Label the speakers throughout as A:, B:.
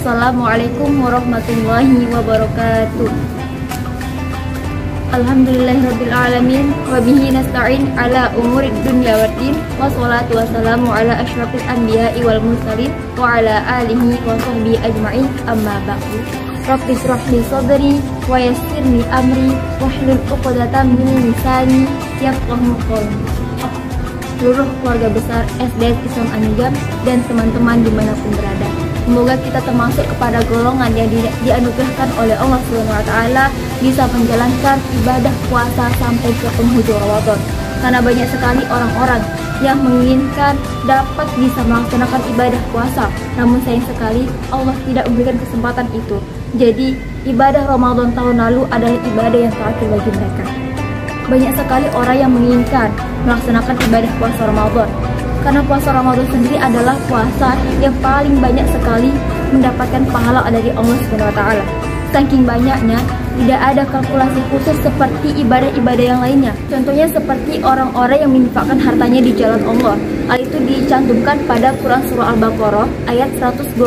A: Wassalamualaikum warahmatullahi wabarakatuh. Alhamdulillahirrabbilalamin. Wabihi nasta'in ala umurid dunya waddin. Wassalatu wassalamu ala ashrafil anbiya'i wal mursalin wa ala alihi wa sahbihi ajma'in, amma ba'du. Rabbi shrah li sadri wa yassir li amri wahlul 'uqdatam min lisani yafqahu qawli. Seluruh keluarga besar SDS Islam Anigam dan teman-teman dimanapun berada, semoga kita termasuk kepada golongan yang dianugerahkan oleh Allah SWT bisa menjalankan ibadah puasa sampai ke penghujung Ramadan. Karena banyak sekali orang-orang yang menginginkan dapat bisa melaksanakan ibadah puasa, namun sayang sekali Allah tidak memberikan kesempatan itu. Jadi ibadah Ramadan tahun lalu adalah ibadah yang terakhir bagi mereka. Banyak sekali orang yang menginginkan melaksanakan ibadah puasa Ramadan, karena puasa Ramadan sendiri adalah puasa yang paling banyak sekali mendapatkan pahala dari Allah SWT. Saking banyaknya, tidak ada kalkulasi khusus seperti ibadah-ibadah yang lainnya. Contohnya seperti orang-orang yang menginfakkan hartanya di jalan Allah. Hal itu dicantumkan pada Quran Surah Al-Baqarah ayat 126.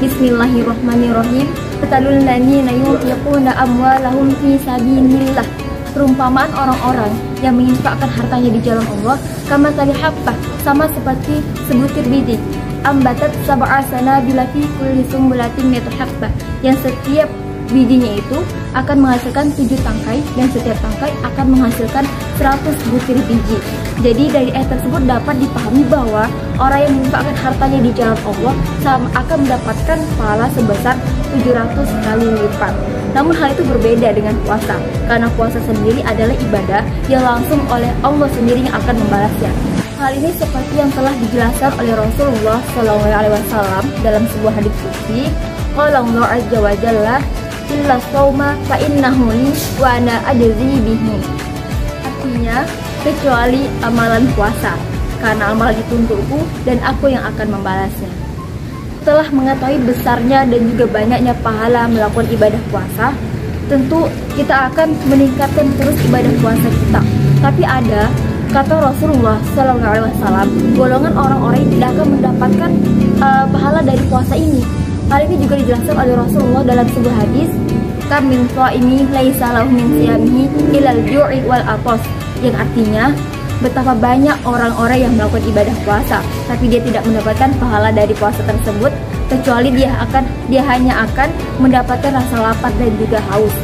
A: Bismillahirrahmanirrahim. Qatalul ladzina yunfiquna amwalahum fi sabilillah. Perumpamaan orang-orang yang menginfakkan hartanya di jalan Allah, kama tali habbah, sama seperti sebutir biji, ambatat sab'a sanabila fi kulli sumbulatin mi'atu habbah, yang setiap bijinya itu akan menghasilkan 7 tangkai dan setiap tangkai akan menghasilkan 100 butir biji. Jadi dari ayat tersebut dapat dipahami bahwa orang yang menginfakkan hartanya di jalan Allah akan mendapatkan pahala sebesar 700 kali lipat. Namun hal itu berbeda dengan puasa, karena puasa sendiri adalah ibadah yang langsung oleh Allah sendiri yang akan membalasnya. Hal ini seperti yang telah dijelaskan oleh Rasulullah SAW dalam sebuah hadits qudsi, qala Allah azza wa jalla, illa shauma fa innahu li wa ana ajzi bihi. Artinya, kecuali amalan puasa, karena amalan itu untukku dan aku yang akan membalasnya. Setelah mengetahui besarnya dan juga banyaknya pahala melakukan ibadah puasa, tentu kita akan meningkatkan terus ibadah puasa kita. Tapi ada, kata Rasulullah SAW, golongan orang-orang yang tidak akan mendapatkan pahala dari puasa ini. Hal ini juga dijelaskan oleh Rasulullah dalam sebuah hadis, kam min shaimi laisa lahu min siyamihi ilal ju'i wal atas, yang artinya betapa banyak orang-orang yang melakukan ibadah puasa tapi dia tidak mendapatkan pahala dari puasa tersebut, kecuali dia hanya akan mendapatkan rasa lapar dan juga haus.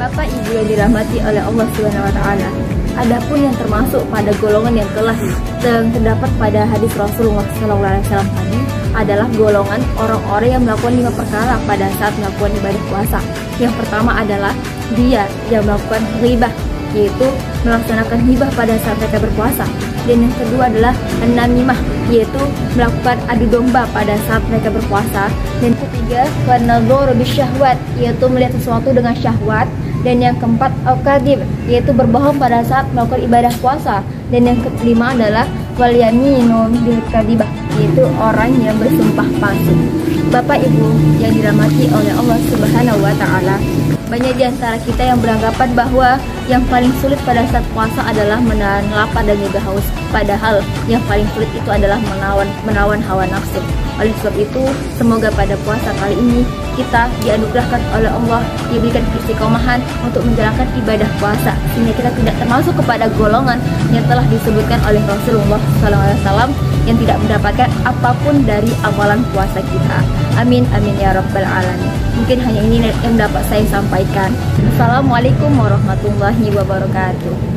A: Bapak Ibu yang dirahmati oleh Allah SWT, adapun yang termasuk pada golongan yang telah terdapat pada hadis Rasulullah SAW tadi adalah golongan orang-orang yang melakukan 5 perkara pada saat melakukan ibadah puasa. Yang pertama adalah dia yang melakukan ghibah, yaitu melaksanakan hibah pada saat mereka berpuasa. Dan yang kedua adalah an-namimah, yaitu melakukan adu domba pada saat mereka berpuasa. Dan ketiga, wan-nadhuru bisyahwat, yaitu melihat sesuatu dengan syahwat. Dan yang keempat, al-kadhib, yaitu berbohong pada saat melakukan ibadah puasa. Dan yang kelima adalah wal yaminu bil kadhibah, yaitu orang yang bersumpah palsu. Bapak Ibu yang dirahmati oleh Allah Subhanahu wa taala, banyak di antara kita yang beranggapan bahwa yang paling sulit pada saat puasa adalah menahan lapar dan juga haus. Padahal yang paling sulit itu adalah menawan hawa nafsu. Oleh sebab itu, semoga pada puasa kali ini kita dianugerahkan oleh Allah, diberikan istiqomahan untuk menjalankan ibadah puasa, sehingga kita tidak termasuk kepada golongan yang telah disebutkan oleh Rasulullah SAW yang tidak mendapatkan apapun dari amalan puasa kita. Amin, amin ya rabbal alamin. Mungkin hanya ini yang dapat saya sampaikan. Assalamualaikum warahmatullahi wabarakatuh.